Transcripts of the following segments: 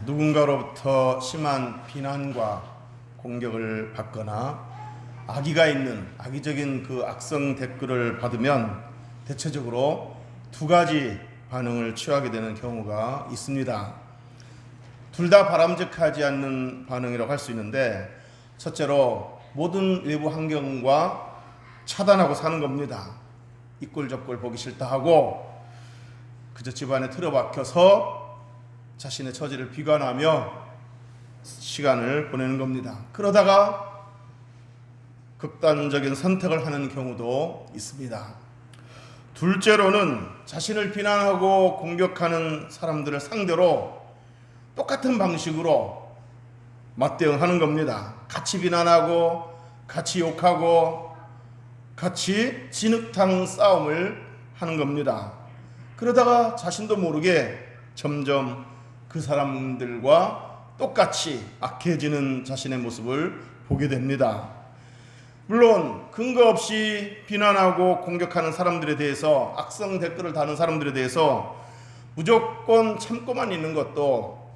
누군가로부터 심한 비난과 공격을 받거나 악의가 있는 악의적인 그 악성 댓글을 받으면 대체적으로 두 가지 반응을 취하게 되는 경우가 있습니다. 둘 다 바람직하지 않는 반응이라고 할 수 있는데, 첫째로 모든 외부 환경과 차단하고 사는 겁니다. 이꼴 저꼴 보기 싫다 하고 그저 집안에 틀어박혀서 자신의 처지를 비관하며 시간을 보내는 겁니다. 그러다가 극단적인 선택을 하는 경우도 있습니다. 둘째로는 자신을 비난하고 공격하는 사람들을 상대로 똑같은 방식으로 맞대응하는 겁니다. 같이 비난하고 같이 욕하고 같이 진흙탕 싸움을 하는 겁니다. 그러다가 자신도 모르게 점점 그 사람들과 똑같이 악해지는 자신의 모습을 보게 됩니다. 물론 근거 없이 비난하고 공격하는 사람들에 대해서, 악성 댓글을 다는 사람들에 대해서 무조건 참고만 있는 것도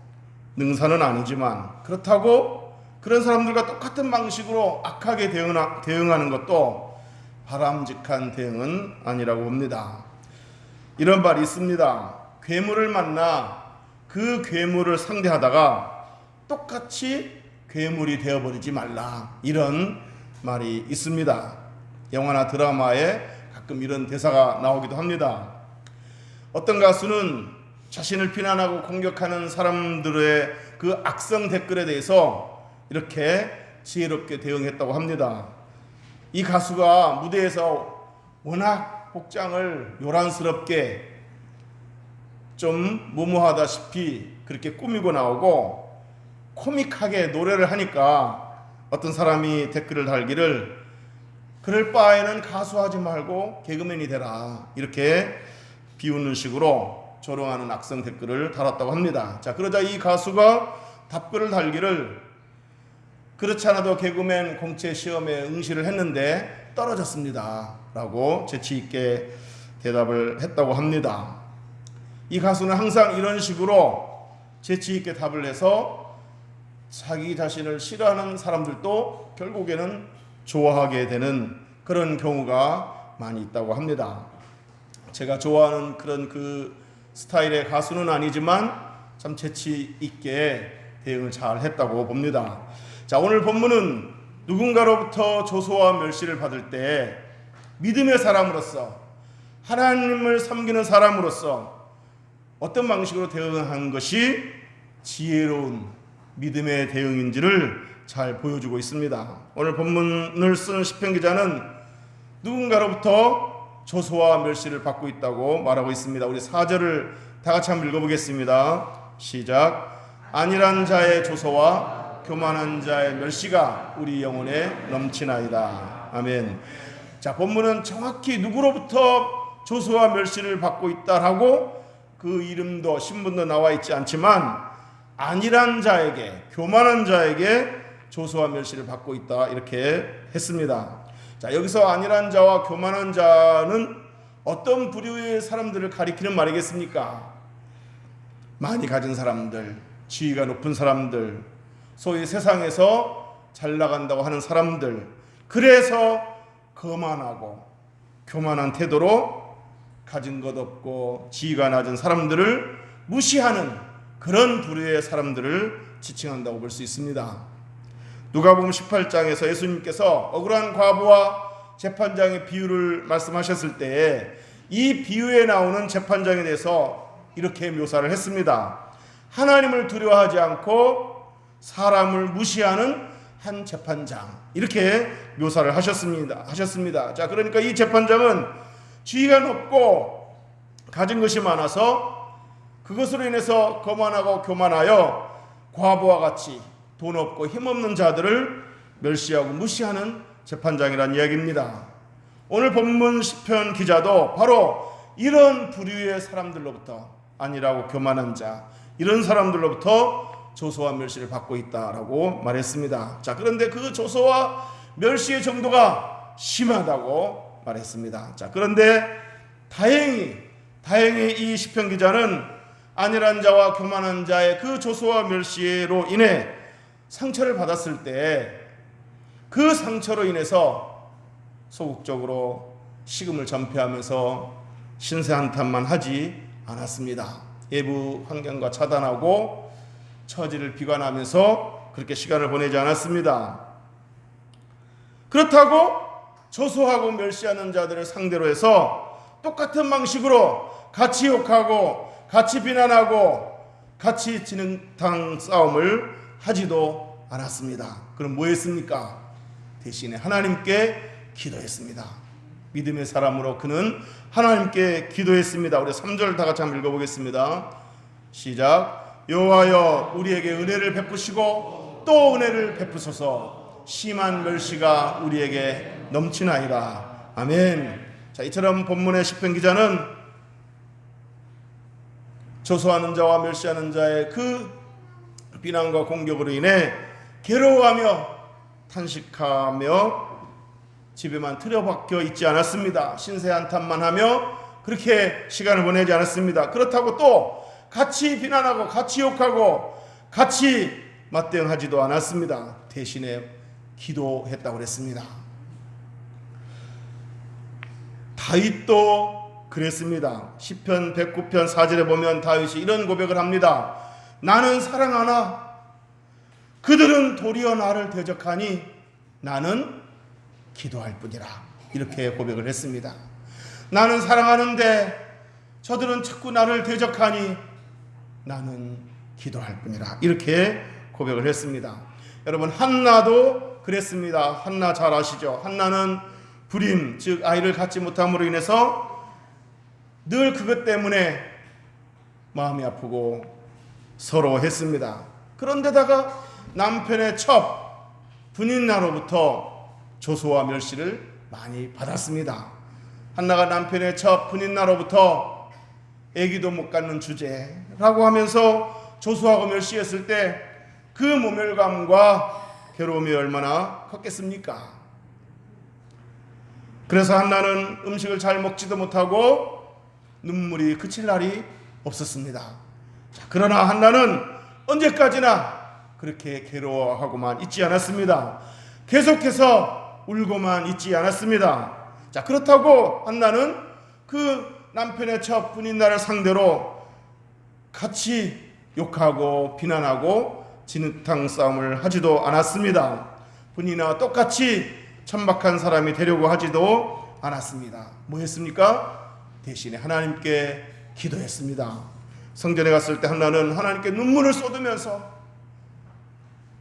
능사는 아니지만, 그렇다고 그런 사람들과 똑같은 방식으로 악하게 대응하는 것도 바람직한 대응은 아니라고 봅니다. 이런 말이 있습니다. 괴물을 만나 그 괴물을 상대하다가 똑같이 괴물이 되어버리지 말라, 이런 말이 있습니다. 영화나 드라마에 가끔 이런 대사가 나오기도 합니다. 어떤 가수는 자신을 비난하고 공격하는 사람들의 그 악성 댓글에 대해서 이렇게 지혜롭게 대응했다고 합니다. 이 가수가 무대에서 워낙 복장을 요란스럽게 좀 무모하다시피 그렇게 꾸미고 나오고 코믹하게 노래를 하니까 어떤 사람이 댓글을 달기를, 그럴 바에는 가수하지 말고 개그맨이 되라, 이렇게 비웃는 식으로 조롱하는 악성 댓글을 달았다고 합니다. 자, 그러자 이 가수가 답글을 달기를, 그렇지 않아도 개그맨 공채 시험에 응시를 했는데 떨어졌습니다 라고 재치있게 대답을 했다고 합니다. 이 가수는 항상 이런 식으로 재치있게 답을 해서 자기 자신을 싫어하는 사람들도 결국에는 좋아하게 되는 그런 경우가 많이 있다고 합니다. 제가 좋아하는 그런 그 스타일의 가수는 아니지만 참 재치있게 대응을 잘 했다고 봅니다. 자, 오늘 본문은 누군가로부터 조소와 멸시를 받을 때 믿음의 사람으로서, 하나님을 섬기는 사람으로서 어떤 방식으로 대응한 것이 지혜로운 믿음의 대응인지를 잘 보여주고 있습니다. 오늘 본문을 쓴 시편 기자는 누군가로부터 조소와 멸시를 받고 있다고 말하고 있습니다. 우리 4절을 다 같이 한번 읽어보겠습니다. 시작. 안일한 자의 조소와 교만한 자의 멸시가 우리 영혼에 넘치나이다. 아멘. 자, 본문은 정확히 누구로부터 조소와 멸시를 받고 있다라고 그 이름도 신분도 나와 있지 않지만, 안일한 자에게, 교만한 자에게 조소와 멸시를 받고 있다, 이렇게 했습니다. 자, 여기서 안일한 자와 교만한 자는 어떤 부류의 사람들을 가리키는 말이겠습니까? 많이 가진 사람들, 지위가 높은 사람들, 소위 세상에서 잘 나간다고 하는 사람들, 그래서 거만하고 교만한 태도로 가진 것 없고 지위가 낮은 사람들을 무시하는 그런 부류의 사람들을 지칭한다고 볼 수 있습니다. 누가복음 18장에서 예수님께서 억울한 과부와 재판장의 비유를 말씀하셨을 때에 이 비유에 나오는 재판장에 대해서 이렇게 묘사를 했습니다. 하나님을 두려워하지 않고 사람을 무시하는 한 재판장, 이렇게 묘사를 하셨습니다. 자, 그러니까 이 재판장은 지위가 높고 가진 것이 많아서 그것으로 인해서 거만하고 교만하여 과부와 같이 돈 없고 힘없는 자들을 멸시하고 무시하는 재판장이라는 이야기입니다. 오늘 본문 시편 기자도 바로 이런 부류의 사람들로부터, 아니라고 교만한 자, 이런 사람들로부터 조소와 멸시를 받고 있다라고 말했습니다. 자, 그런데 그 조소와 멸시의 정도가 심하다고 말했습니다. 자, 그런데 다행히 이 시편 기자는 안일한 자와 교만한 자의 그 조소와 멸시로 인해 상처를 받았을 때 그 상처로 인해서 소극적으로 식음을 전폐하면서 신세 한탄만 하지 않았습니다. 외부 환경과 차단하고 처지를 비관하면서 그렇게 시간을 보내지 않았습니다. 그렇다고 조소하고 멸시하는 자들을 상대로 해서 똑같은 방식으로 같이 욕하고 같이 비난하고 같이 진흙탕 싸움을 하지도 않았습니다. 그럼 뭐 했습니까? 대신에 하나님께 기도했습니다. 믿음의 사람으로 그는 하나님께 기도했습니다. 우리 3절 다 같이 한번 읽어보겠습니다. 시작. 여호와여 우리에게 은혜를 베푸시고 또 은혜를 베푸소서. 심한 멸시가 우리에게 넘치나이다. 아멘. 자, 이처럼 본문의 시편 기자는 조소하는 자와 멸시하는 자의 그 비난과 공격으로 인해 괴로워하며 탄식하며 집에만 틀어박혀 있지 않았습니다. 신세 한탄만 하며 그렇게 시간을 보내지 않았습니다. 그렇다고 또 같이 비난하고 같이 욕하고 같이 맞대응하지도 않았습니다. 대신에 기도했다고 그랬습니다. 다윗도 그랬습니다. 시편 109편 4절에 보면 다윗이 이런 고백을 합니다. 나는 사랑하나 그들은 도리어 나를 대적하니 나는 기도할 뿐이라. 이렇게 고백을 했습니다. 나는 사랑하는데 저들은 자꾸 나를 대적하니 나는 기도할 뿐이라. 이렇게 고백을 했습니다. 여러분, 한나도 그랬습니다. 한나 잘 아시죠? 한나는 불임, 즉 아이를 갖지 못함으로 인해서 늘 그것 때문에 마음이 아프고 서러워했습니다. 그런데다가 남편의 첩 분인나로부터 조소와 멸시를 많이 받았습니다. 한나가 남편의 첩 분인나로부터 아기도 못 갖는 주제라고 하면서 조소하고 멸시했을 때 그 모멸감과 괴로움이 얼마나 컸겠습니까? 그래서 한나는 음식을 잘 먹지도 못하고 눈물이 그칠 날이 없었습니다. 그러나 한나는 언제까지나 그렇게 괴로워하고만 있지 않았습니다. 계속해서 울고만 있지 않았습니다. 자, 그렇다고 한나는 그 남편의 첩 분인나를 상대로 같이 욕하고 비난하고 진흙탕 싸움을 하지도 않았습니다. 분인나와 똑같이 천박한 사람이 되려고 하지도 않았습니다. 뭐 했습니까? 대신에 하나님께 기도했습니다. 성전에 갔을 때 한나는 하나님께 눈물을 쏟으면서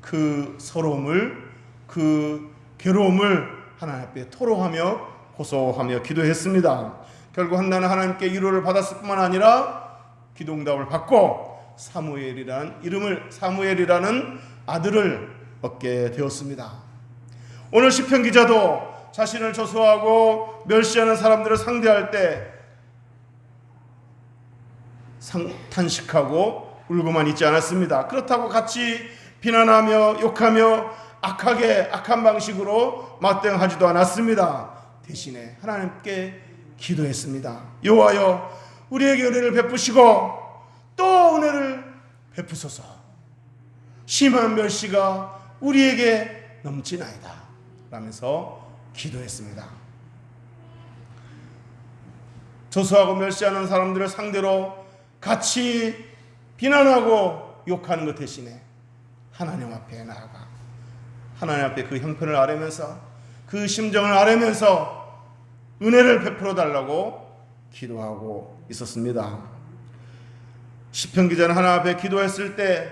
그 서러움을, 그 괴로움을 하나님 앞에 토로하며 호소하며 기도했습니다. 결국 한나는 하나님께 위로를 받았을 뿐만 아니라 기도응답을 받고 사무엘이라는 아들을 얻게 되었습니다. 오늘 시편 기자도 자신을 조소하고 멸시하는 사람들을 상대할 때 탄식하고 울고만 있지 않았습니다. 그렇다고 같이 비난하며 욕하며 악한 방식으로 맞대응하지도 않았습니다. 대신에 하나님께 기도했습니다. 여호와여 우리에게 은혜를 베푸시고 또 은혜를 베푸소서. 심한 멸시가 우리에게 넘치나이다 라면서 기도했습니다. 조소하고 멸시하는 사람들을 상대로 같이 비난하고 욕하는 것 대신에 하나님 앞에 나아가 하나님 앞에 그 형편을 아뢰면서 그 심정을 아뢰면서 은혜를 베풀어 달라고 기도하고 있었습니다. 시편 기자는 하나님 앞에 기도했을 때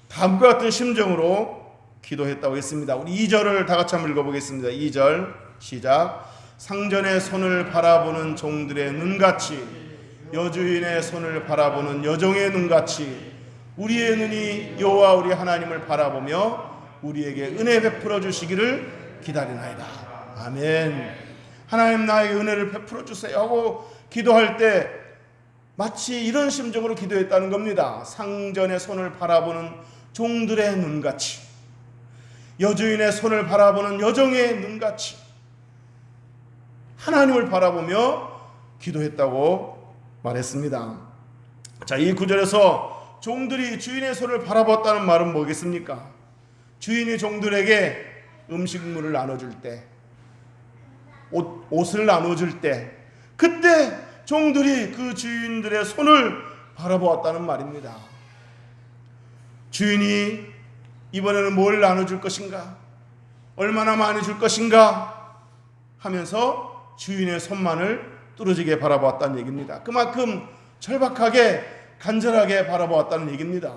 다음과 같은 심정으로 기도했다고 했습니다. 우리 2절을 다 같이 한번 읽어보겠습니다. 2절 시작. 상전의 손을 바라보는 종들의 눈같이 여주인의 손을 바라보는 여종의 눈같이 우리의 눈이 여호와 우리 하나님을 바라보며 우리에게 은혜 베풀어 주시기를 기다리나이다. 아멘. 하나님 나에게 은혜를 베풀어 주세요 하고 기도할 때 마치 이런 심정으로 기도했다는 겁니다. 상전의 손을 바라보는 종들의 눈같이 여주인의 손을 바라보는 여종의 눈같이 하나님을 바라보며 기도했다고 말했습니다. 자, 이 구절에서 종들이 주인의 손을 바라보았다는 말은 뭐겠습니까? 주인이 종들에게 음식물을 나눠줄 때, 옷을 나눠줄 때, 그때 종들이 그 주인들의 손을 바라보았다는 말입니다. 주인이 이번에는 뭘 나눠줄 것인가? 얼마나 많이 줄 것인가? 하면서 주인의 손만을 뚫어지게 바라보았다는 얘기입니다. 그만큼 절박하게 간절하게 바라보았다는 얘기입니다.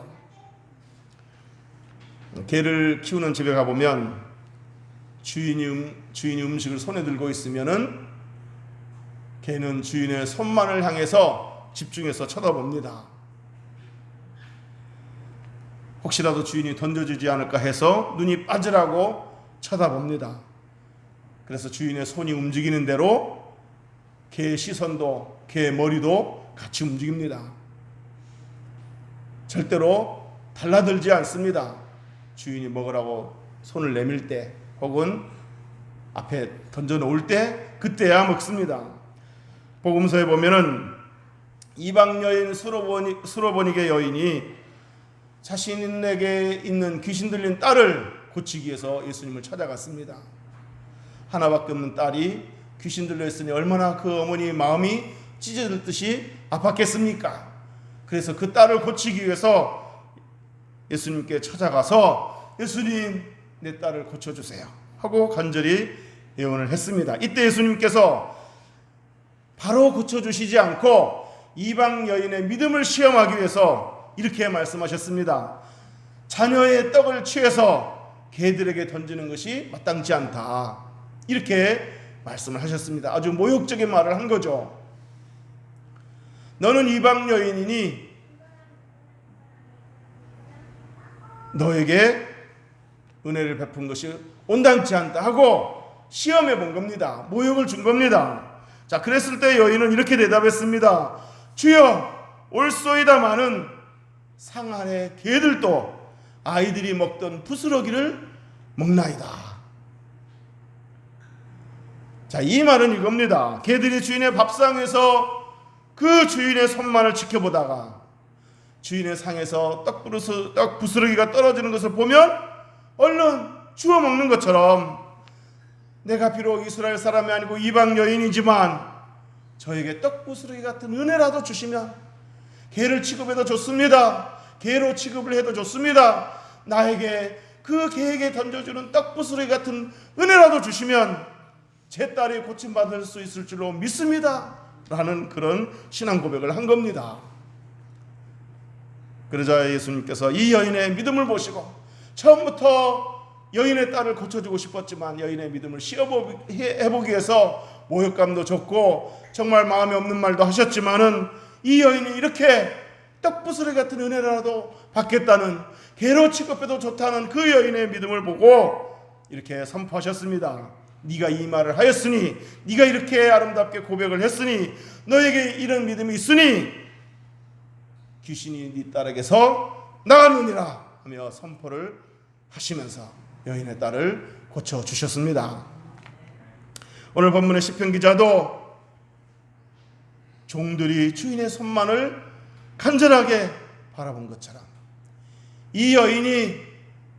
개를 키우는 집에 가보면 주인이 음식을 손에 들고 있으면은 개는 주인의 손만을 향해서 집중해서 쳐다봅니다. 혹시라도 주인이 던져주지 않을까 해서 눈이 빠지라고 쳐다봅니다. 그래서 주인의 손이 움직이는 대로 개의 시선도 개의 머리도 같이 움직입니다. 절대로 달라들지 않습니다. 주인이 먹으라고 손을 내밀 때 혹은 앞에 던져놓을 때 그때야 먹습니다. 복음서에 보면은 이방 여인 수로보니게 여인이 자신에게 있는 귀신 들린 딸을 고치기 위해서 예수님을 찾아갔습니다. 하나밖에 없는 딸이 귀신 들려 있으니 얼마나 그 어머니 마음이 찢어질 듯이 아팠겠습니까? 그래서 그 딸을 고치기 위해서 예수님께 찾아가서 예수님, 내 딸을 고쳐주세요 하고 간절히 예언을 했습니다. 이때 예수님께서 바로 고쳐주시지 않고 이방 여인의 믿음을 시험하기 위해서 이렇게 말씀하셨습니다. 자녀의 떡을 취해서 개들에게 던지는 것이 마땅치 않다, 이렇게 말씀을 하셨습니다. 아주 모욕적인 말을 한 거죠. 너는 이방 여인이니 너에게 은혜를 베푼 것이 온당치 않다 하고 시험해 본 겁니다. 모욕을 준 겁니다. 자, 그랬을 때 여인은 이렇게 대답했습니다. 주여, 올소이다마는 상 안에 개들도 아이들이 먹던 부스러기를 먹나이다. 자, 이 말은 이겁니다. 개들이 주인의 밥상에서 그 주인의 손만을 지켜보다가 주인의 상에서 떡 부스러기가 떨어지는 것을 보면 얼른 주워 먹는 것처럼 내가 비록 이스라엘 사람이 아니고 이방 여인이지만 저에게 떡 부스러기 같은 은혜라도 주시면 개를 취급해도 좋습니다. 개로 취급을 해도 좋습니다. 나에게 그 개에게 던져주는 떡 부스러기 같은 은혜라도 주시면 제 딸이 고침받을 수 있을 줄로 믿습니다 라는 그런 신앙 고백을 한 겁니다. 그러자 예수님께서 이 여인의 믿음을 보시고 처음부터 여인의 딸을 고쳐주고 싶었지만 여인의 믿음을 시험해보기 위해서 모욕감도 줬고 정말 마음에 없는 말도 하셨지만은 이 여인이 이렇게 떡부스러기 같은 은혜라도 받겠다는, 개로 취급해도 좋다는 그 여인의 믿음을 보고 이렇게 선포하셨습니다. 네가 이 말을 하였으니, 네가 이렇게 아름답게 고백을 했으니, 너에게 이런 믿음이 있으니 귀신이 네 딸에게서 나갔느니라 하며 선포를 하시면서 여인의 딸을 고쳐주셨습니다. 오늘 본문의 시편 기자도 종들이 주인의 손만을 간절하게 바라본 것처럼 이 여인이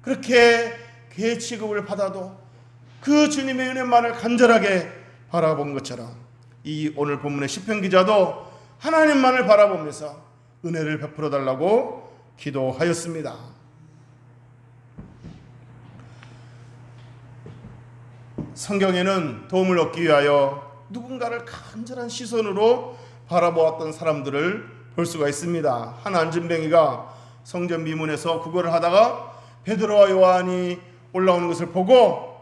그렇게 개 취급을 받아도 그 주님의 은혜만을 간절하게 바라본 것처럼 이 오늘 본문의 시편 기자도 하나님만을 바라보면서 은혜를 베풀어 달라고 기도하였습니다. 성경에는 도움을 얻기 위하여 누군가를 간절한 시선으로 바라보았던 사람들을 볼 수가 있습니다. 한 안진뱅이가 성전 미문에서 구걸을 하다가 베드로와 요한이 올라오는 것을 보고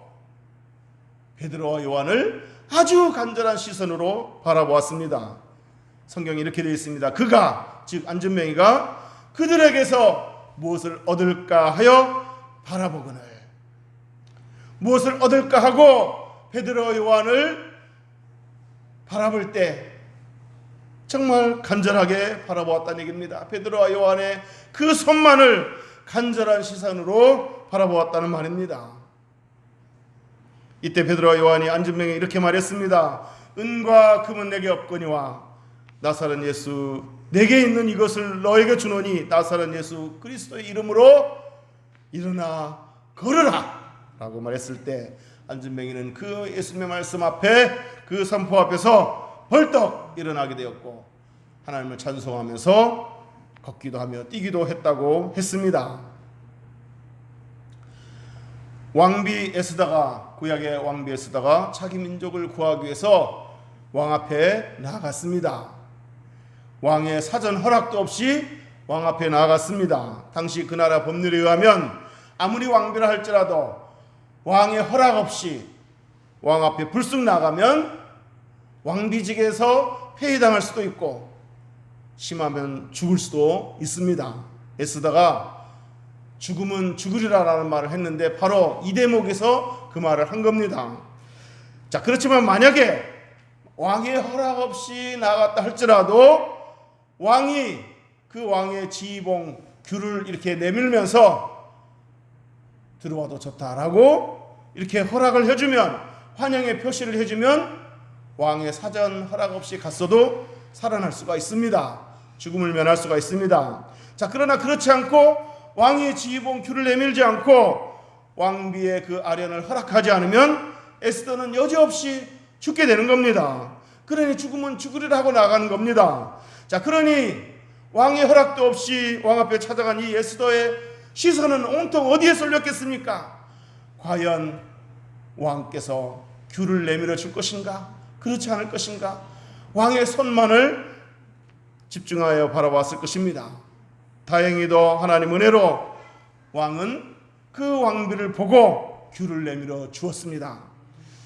베드로와 요한을 아주 간절한 시선으로 바라보았습니다. 성경이 이렇게 되어 있습니다. 그가, 즉 안진뱅이가 그들에게서 무엇을 얻을까 하여 바라보거늘, 무엇을 얻을까 하고 베드로와 요한을 바라볼 때 정말 간절하게 바라보았다는 얘기입니다. 베드로와 요한의 그 손만을 간절한 시선으로 바라보았다는 말입니다. 이때 베드로와 요한이 안진뱅에게 이렇게 말했습니다. 은과 금은 내게 없거니와 나사렛 예수 내게 있는 이것을 너에게 주노니 나사렛 예수 그리스도의 이름으로 일어나 걸으라 라고 말했을 때 안진뱅이는 그 예수님의 말씀 앞에 그 선포 앞에서 벌떡 일어나게 되었고 하나님을 찬송하면서 걷기도 하며 뛰기도 했다고 했습니다. 왕비 에스더가 구약의 왕비 에스더가 자기 민족을 구하기 위해서 왕 앞에 나아갔습니다. 왕의 사전 허락도 없이 왕 앞에 나아갔습니다. 당시 그 나라 법률에 의하면 아무리 왕비라 할지라도 왕의 허락 없이 왕 앞에 불쑥 나가면 왕비직에서 폐위당할 수도 있고 심하면 죽을 수도 있습니다. 에스더가 죽음은 죽으리라라는 말을 했는데 바로 이 대목에서 그 말을 한 겁니다. 자, 그렇지만 만약에 왕의 허락 없이 나갔다 할지라도 왕이 그 왕의 지휘봉 귤을 이렇게 내밀면서 들어와도 좋다라고 이렇게 허락을 해주면 환영의 표시를 해주면 왕의 사전 허락 없이 갔어도 살아날 수가 있습니다. 죽음을 면할 수가 있습니다. 자, 그러나 그렇지 않고 왕의 지휘봉 귤을 내밀지 않고 왕비의 그 아련을 허락하지 않으면 에스더는 여지없이 죽게 되는 겁니다. 그러니 죽으면 죽으리라 하고 나가는 겁니다. 자, 그러니 왕의 허락도 없이 왕 앞에 찾아간 이 에스더의 시선은 온통 어디에 쏠렸겠습니까? 과연 왕께서 귤을 내밀어 줄 것인가? 그렇지 않을 것인가? 왕의 손만을 집중하여 바라봤을 것입니다. 다행히도 하나님 은혜로 왕은 그 왕비를 보고 귤을 내밀어 주었습니다.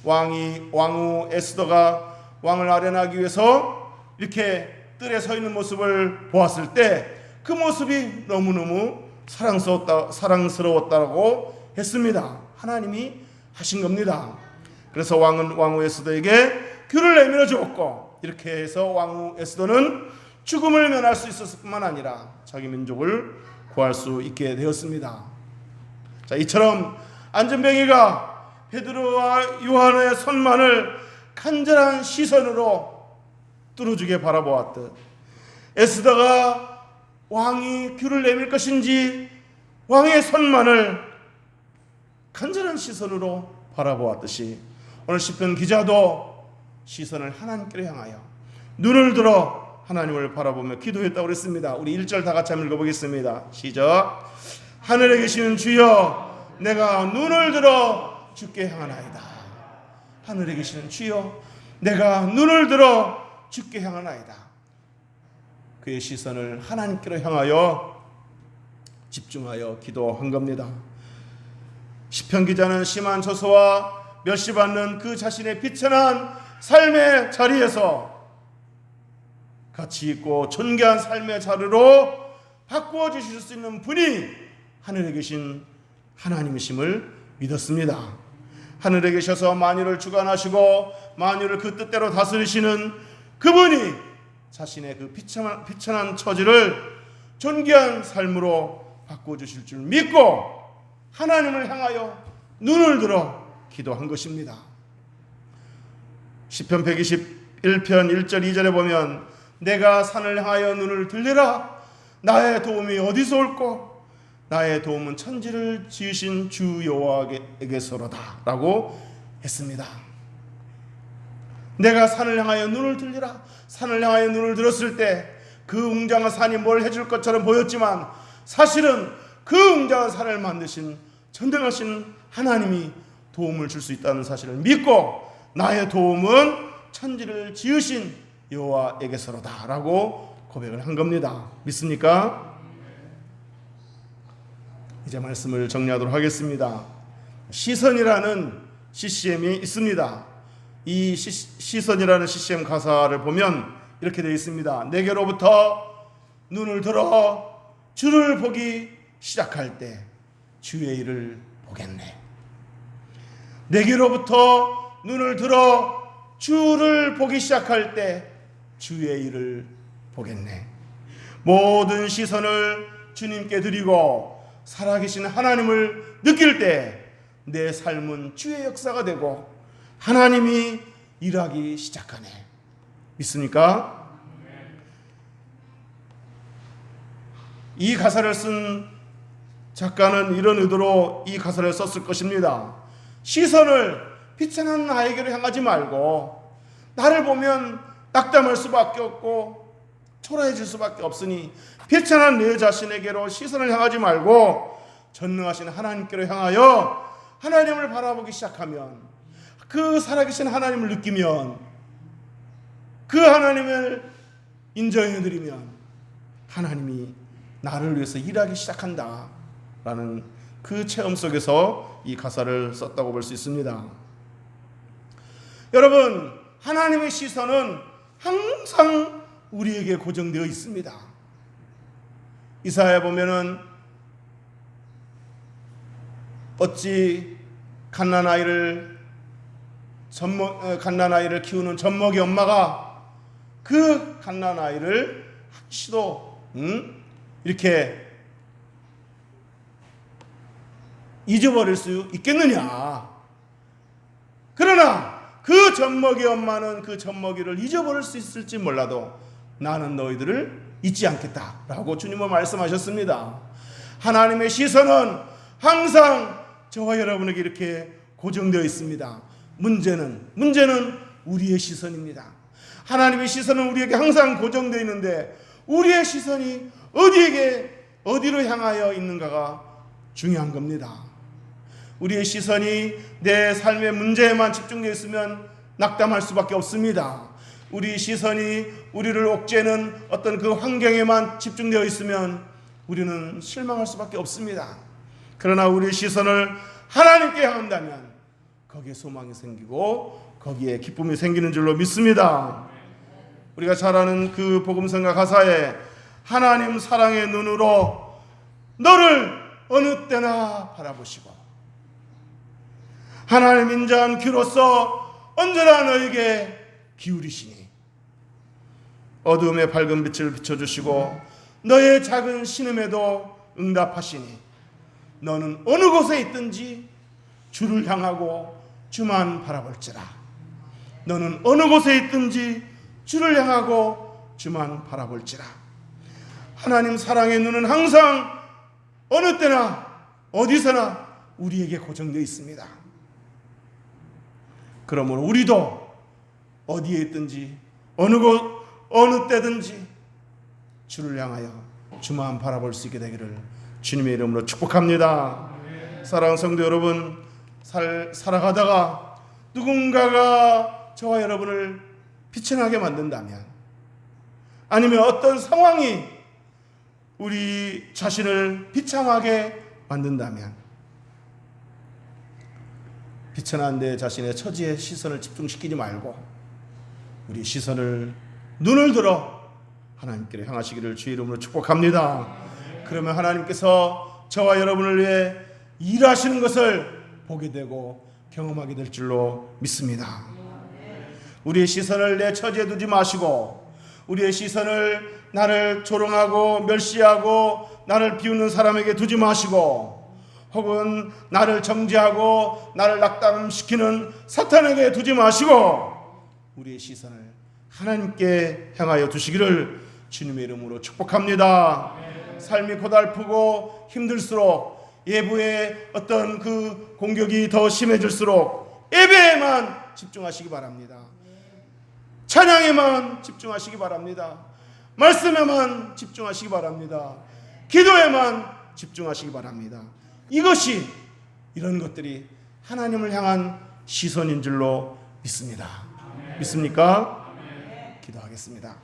왕후 에스더가 왕을 아련하기 위해서 이렇게 뜰에 서 있는 모습을 보았을 때 그 모습이 너무너무 사랑스러웠다고 했습니다. 하나님이 하신 겁니다. 그래서 왕은 왕후 에스더에게 귤을 내밀어 주었고 이렇게 해서 왕후 에스더는 죽음을 면할 수 있었을 뿐만 아니라 자기 민족을 구할 수 있게 되었습니다. 자, 이처럼 안전뱅이가 베드로와 요한의 손만을 간절한 시선으로 뚫어주게 바라보았듯 에스더가 왕이 귤을 내밀 것인지 왕의 손만을 간절한 시선으로 바라보았듯이 오늘 시편 기자도 시선을 하나님께로 향하여 눈을 들어 하나님을 바라보며 기도했다고 그랬습니다. 우리 1절 다 같이 한번 읽어보겠습니다. 시작. 하늘에 계시는 주여 내가 눈을 들어 주께 향하나이다. 하늘에 계시는 주여 내가 눈을 들어 주께 향하나이다. 그의 시선을 하나님께로 향하여 집중하여 기도한 겁니다. 시편 기자는 심한 저소와 멸시받는 그 자신의 비천한 삶의 자리에서 가치 있고 존귀한 삶의 자리로 바꾸어 주실 수 있는 분이 하늘에 계신 하나님이심을 믿었습니다. 하늘에 계셔서 만유를 주관하시고 만유를 그 뜻대로 다스리시는 그분이 자신의 그 비천한 처지를 존귀한 삶으로 바꾸어 주실 줄 믿고 하나님을 향하여 눈을 들어 기도한 것입니다. 시편 121편 1절 2절에 보면 내가 산을 향하여 눈을 들리라 나의 도움이 어디서 올꼬 나의 도움은 천지를 지으신 주 여호와에게서로다 라고 했습니다. 내가 산을 향하여 눈을 들리라. 산을 향하여 눈을 들었을 때 그 웅장한 산이 뭘 해줄 것처럼 보였지만 사실은 그 웅장한 산을 만드신 전능하신 하나님이 도움을 줄 수 있다는 사실을 믿고 나의 도움은 천지를 지으신 여호와에게서로다 라고 고백을 한 겁니다. 믿습니까? 이제 말씀을 정리하도록 하겠습니다. 시선이라는 CCM이 있습니다. 이 시선이라는 CCM 가사를 보면 이렇게 되어 있습니다. 내게로부터 눈을 들어 주를 보기 시작할 때 주의 일을 보겠네. 내게로부터 눈을 들어 주를 보기 시작할 때 주의 일을 보겠네. 모든 시선을 주님께 드리고 살아계신 하나님을 느낄 때 내 삶은 주의 역사가 되고 하나님이 일하기 시작하네. 믿습니까? 이 가사를 쓴 작가는 이런 의도로 이 가사를 썼을 것입니다. 시선을 비천한 나에게로 향하지 말고 나를 보면 낙담할 수밖에 없고 초라해질 수밖에 없으니 비천한 내 자신에게로 시선을 향하지 말고 전능하신 하나님께로 향하여 하나님을 바라보기 시작하면, 그 살아계신 하나님을 느끼면, 그 하나님을 인정해드리면 하나님이 나를 위해서 일하기 시작한다 라는 그 체험 속에서 이 가사를 썼다고 볼 수 있습니다. 여러분, 하나님의 시선은 항상 우리에게 고정되어 있습니다. 이사야에 보면은 어찌 갓난아이를 키우는 젖먹이 엄마가 그 갓난아이를 한시도 이렇게 잊어버릴 수 있겠느냐. 그러나 그 젖먹이 엄마는 그 젖먹이를 잊어버릴 수 있을지 몰라도 나는 너희들을 잊지 않겠다라고 주님은 말씀하셨습니다. 하나님의 시선은 항상 저와 여러분에게 이렇게 고정되어 있습니다. 문제는 우리의 시선입니다. 하나님의 시선은 우리에게 항상 고정되어 있는데 우리의 시선이 어디로 향하여 있는가가 중요한 겁니다. 우리의 시선이 내 삶의 문제에만 집중되어 있으면 낙담할 수밖에 없습니다. 우리 시선이 우리를 옥죄는 어떤 그 환경에만 집중되어 있으면 우리는 실망할 수밖에 없습니다. 그러나 우리의 시선을 하나님께 향한다면 거기에 소망이 생기고 거기에 기쁨이 생기는 줄로 믿습니다. 우리가 잘 아는 그 복음성가 가사에 하나님 사랑의 눈으로 너를 어느 때나 바라보시고 하나님 인자한 귀로서 언제나 너에게 기울이시니 어두움의 밝은 빛을 비춰주시고 너의 작은 신음에도 응답하시니 너는 어느 곳에 있든지 주를 향하고 주만 바라볼지라. 너는 어느 곳에 있든지 주를 향하고 주만 바라볼지라. 하나님 사랑의 눈은 항상 어느 때나 어디서나 우리에게 고정되어 있습니다. 그러므로 우리도 어디에 있든지 어느 때든지 주를 향하여 주만 바라볼 수 있게 되기를 주님의 이름으로 축복합니다. 사랑하는 성도 여러분, 살아가다가 누군가가 저와 여러분을 비천하게 만든다면, 아니면 어떤 상황이 우리 자신을 비참하게 만든다면, 비천한 내 자신의 처지에 시선을 집중시키지 말고 우리 시선을 눈을 들어 하나님께로 향하시기를 주의 이름으로 축복합니다. 그러면 하나님께서 저와 여러분을 위해 일하시는 것을 보게 되고 경험하게 될 줄로 믿습니다. 우리의 시선을 내 처지에 두지 마시고 우리의 시선을 나를 조롱하고 멸시하고 나를 비웃는 사람에게 두지 마시고 혹은 나를 정죄하고 나를 낙담시키는 사탄에게 두지 마시고 우리의 시선을 하나님께 향하여 두시기를 주님의 이름으로 축복합니다. 삶이 고달프고 힘들수록 예부의 어떤 그 공격이 더 심해질수록 예배에만 집중하시기 바랍니다. 찬양에만 집중하시기 바랍니다. 말씀에만 집중하시기 바랍니다. 기도에만 집중하시기 바랍니다. 이런 것들이 하나님을 향한 시선인 줄로 믿습니다. 믿습니까? 기도하겠습니다.